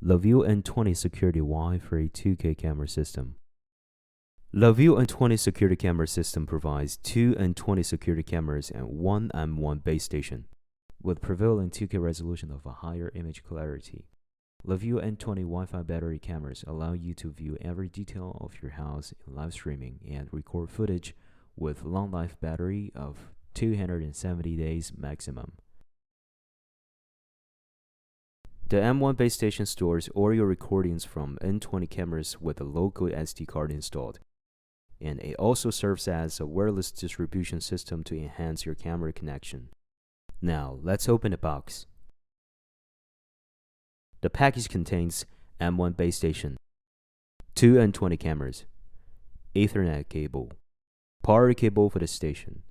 LaView N20 Security Wi-Fi 2K Camera System. LaView N20 Security Camera System provides two N20 security cameras and one M1 base station, with prevailing 2K resolution of a higher image clarity. LaView N20 Wi-Fi battery cameras allow you to view every detail of your house in live streaming and record footage with long life battery of 270 days maximum. The M1 base station stores all your recordings from N20 cameras with a local SD card installed, and it also serves as a wireless distribution system to enhance your camera connection. Now, let's open the box. The package contains M1 base station, two N20 cameras, Ethernet cable, power cable for the station,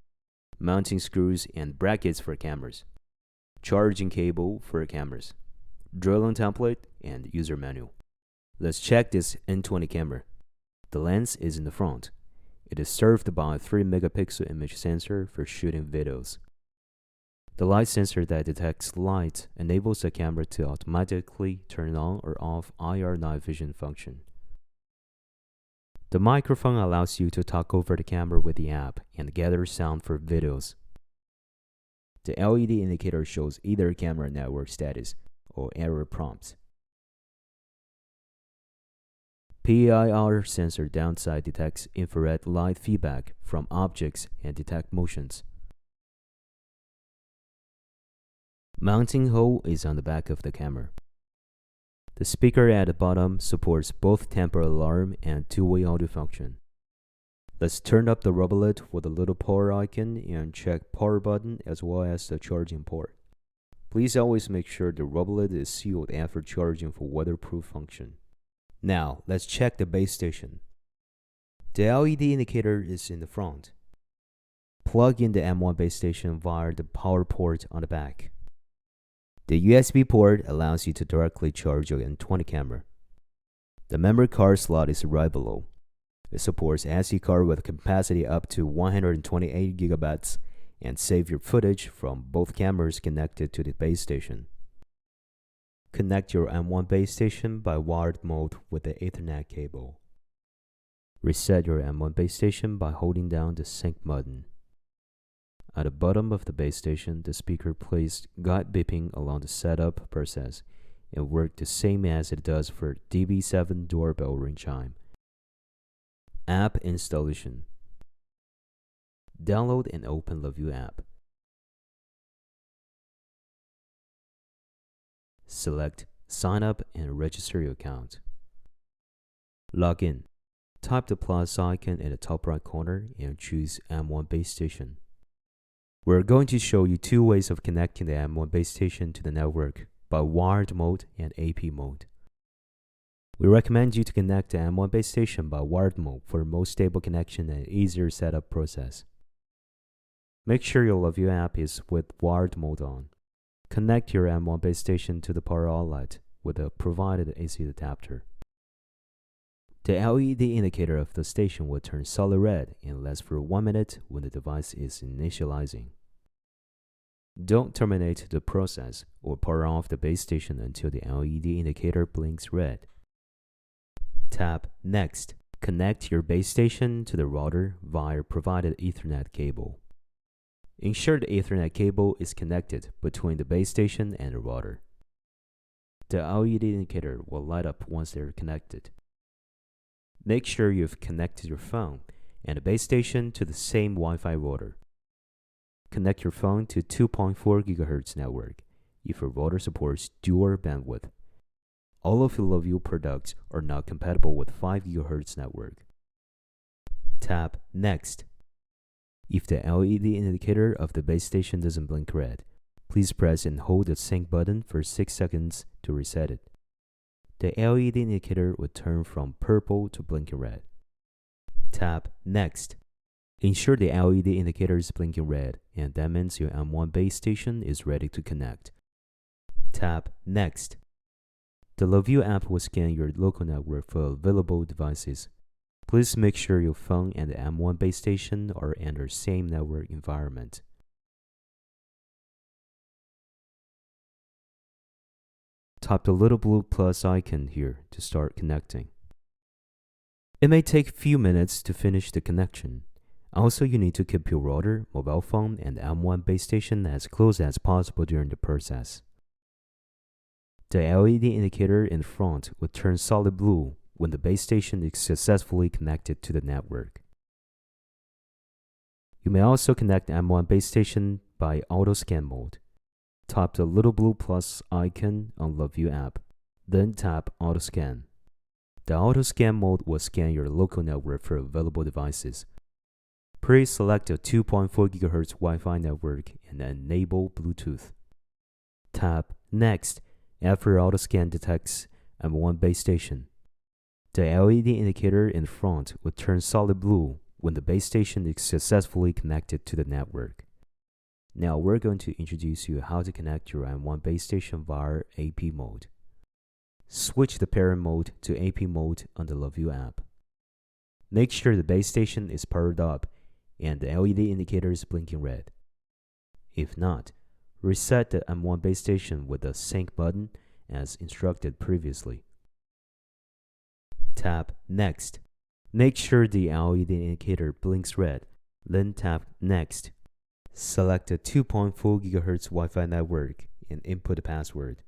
mounting screws and brackets for cameras, charging cable for cameras, drilling template, and user manual. Let's check this N20 camera. The lens is in the front. It is served by a 3 megapixel image sensor for shooting videos. The light sensor that detects light enables the camera to automatically turn on or off IR night vision function. The microphone allows you to talk over the camera with the app and gather sound for videos. The LED indicator shows either camera network status or error prompts. PIR sensor downside detects infrared light feedback from objects and detect motions. Mounting hole is on the back of the camera. The speaker at the bottom supports both temper alarm and two-way audio function. Let's turn up the rubber lid with the little power icon and check power button as well as the charging port. Please always make sure the rubber lid is sealed after charging for weatherproof function. Now, let's check the base station. The LED indicator is in the front. Plug in the M1 base station via the power port on the back. The USB port allows you to directly charge your N20 camera. The memory card slot is right below. It supports SD card with capacity up to 128 GB and save your footage from both cameras connected to the base station. Connect your M1 base station by wired mode with the Ethernet cable. Reset your M1 base station by holding down the sync button. At the bottom of the base station, the speaker plays guide beeping along the setup process and works the same as it does for DB7 doorbell ring chime. App installation. Download and open LaView app. Select Sign Up and Register your account. Log in. Type the plus icon in the top right corner and choose M1 base station. We're going to show you two ways of connecting the M1 base station to the network by wired mode and AP mode. We recommend you to connect the M1 base station by wired mode for a more stable connection and easier setup process. Make sure your LaView app is with wired mode on. Connect your M1 base station to the power outlet with a provided AC adapter. The LED indicator of the station will turn solid red and last for 1 minute when the device is initializing. Don't terminate the process or power off the base station until the LED indicator blinks red. Tap Next. Connect your base station to the router via provided Ethernet cable. Ensure the Ethernet cable is connected between the base station and the router. The LED indicator will light up once they are connected. Make sure you've connected your phone and the base station to the same Wi-Fi router. Connect your phone to 2.4 GHz network if your router supports dual bandwidth. All of the LaView products are not compatible with 5 GHz network. Tap Next. If the LED indicator of the base station doesn't blink red, please press and hold the sync button for 6 seconds to reset it. The LED indicator will turn from purple to blinking red. Tap Next. Ensure the LED indicator is blinking red, and that means your M1 base station is ready to connect. Tap Next. The LaView app will scan your local network for available devices. Please make sure your phone and the M1 base station are in the same network environment. Tap the little blue plus icon here to start connecting. It may take a few minutes to finish the connection. Also, you need to keep your router, mobile phone, and M1 base station as close as possible during the process. The LED indicator in front will turn solid blue when the base station is successfully connected to the network. You may also connect M1 base station by auto scan mode. Tap the little blue plus icon on LaView app, then tap auto scan. The auto scan mode will scan your local network for available devices. Please select a 2.4 GHz Wi-Fi network and enable Bluetooth. Tap Next after auto scan detects M1 base station. The LED indicator in front will turn solid blue when the base station is successfully connected to the network. Now we're going to introduce you how to connect your M1 base station via AP mode. Switch the parent mode to AP mode on the LaView app. Make sure the base station is powered up and the LED indicator is blinking red. If not, reset the M1 base station with the sync button as instructed previously. Tap Next. Make sure the LED indicator blinks red, then tap Next. Select a 2.4 GHz Wi-Fi network and input the password.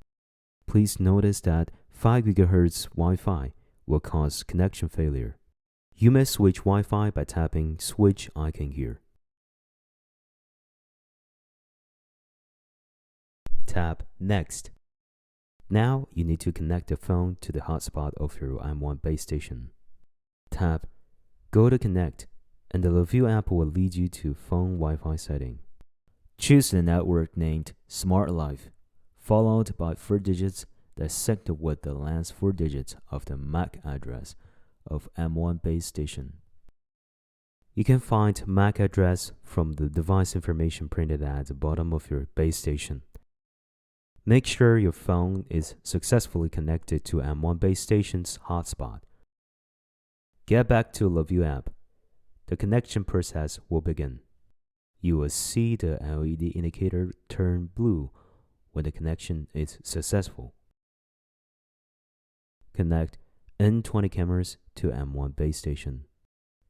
Please notice that 5 GHz Wi-Fi will cause connection failure. You may switch Wi-Fi by tapping Switch icon here. Tap Next. Now you need to connect the phone to the hotspot of your M1 base station. Tap Go to Connect, and the LaView app will lead you to phone Wi-Fi setting. Choose the network named Smart Life, followed by 4 digits that sync with the last 4 digits of the MAC address of M1 base station. You can find MAC address from the device information printed at the bottom of your base station. Make sure your phone is successfully connected to M1 base station's hotspot. Get back to LaView app. The connection process will begin. You will see the LED indicator turn blue when the connection is successful. Connect N20 cameras to M1 base station.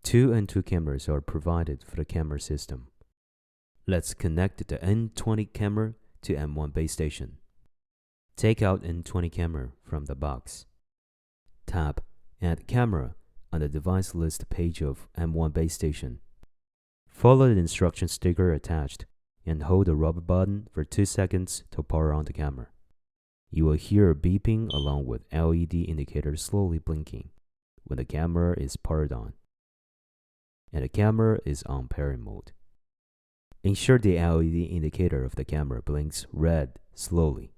2 N2 cameras are provided for the camera system. Let's connect the N20 camera to M1 base station. Take out N20 camera from the box. Tap Add Camera on the device list page of M1 base station. Follow the instruction sticker attached and hold the rubber button for 2 seconds to power on the camera. You will hear a beeping along with LED indicator slowly blinking when the camera is powered on, and the camera is on parent mode. Ensure the LED indicator of the camera blinks red slowly.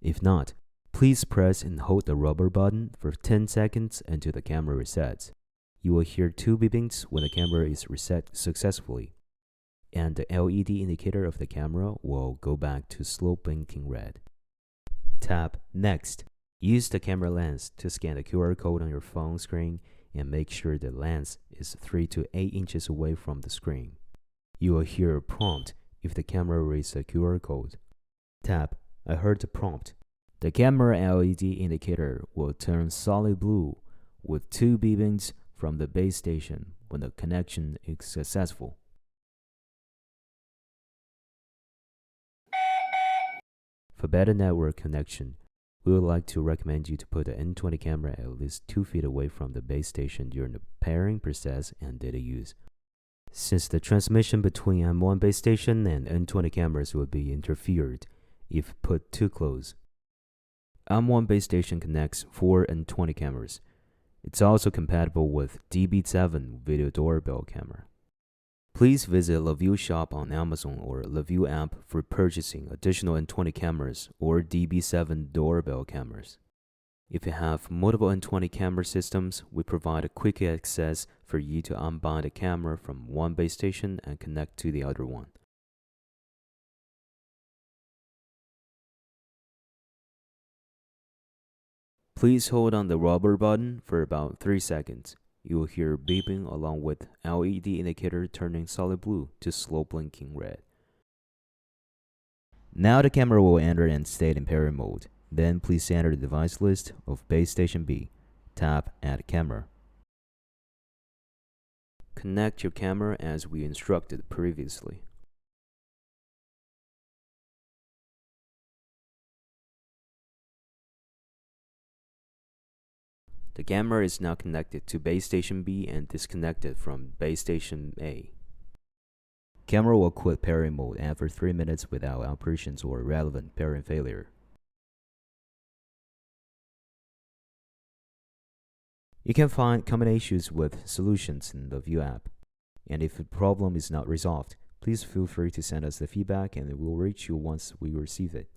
If not, please press and hold the rubber button for 10 seconds until the camera resets. You will hear 2 beepings when the camera is reset successfully, and the LED indicator of the camera will go back to slow blinking red. Tap Next. Use the camera lens to scan the QR code on your phone screen and make sure the lens is 3 to 8 inches away from the screen. You will hear a prompt if the camera reads the QR code. Tap I heard the prompt. The camera LED indicator will turn solid blue with 2 beepings from the base station when the connection is successful. For better network connection, we would like to recommend you to put the N20 camera at least 2 feet away from the base station during the pairing process and data use, since the transmission between M1 base station and N20 cameras will be interfered if put too close. M1 base station connects 4 N20 cameras. It's also compatible with DB7 video doorbell camera. Please visit LaView shop on Amazon or LaView app for purchasing additional N20 cameras or DB7 doorbell cameras. If you have multiple N20 camera systems, we provide a quick access for you to unbind a camera from one base station and connect to the other one. Please hold on the rubber button for about 3 seconds. You will hear beeping along with LED indicator turning solid blue to slow blinking red. Now the camera will enter and stay in parent mode. Then please enter the device list of base station B. Tap Add Camera. Connect your camera as we instructed previously. The camera is now connected to base station B and disconnected from base station A. Camera will quit pairing mode after 3 minutes without operations or relevant pairing failure. You can find common issues with solutions in the LaView app, and if the problem is not resolved, please feel free to send us the feedback and we will reach you once we receive it.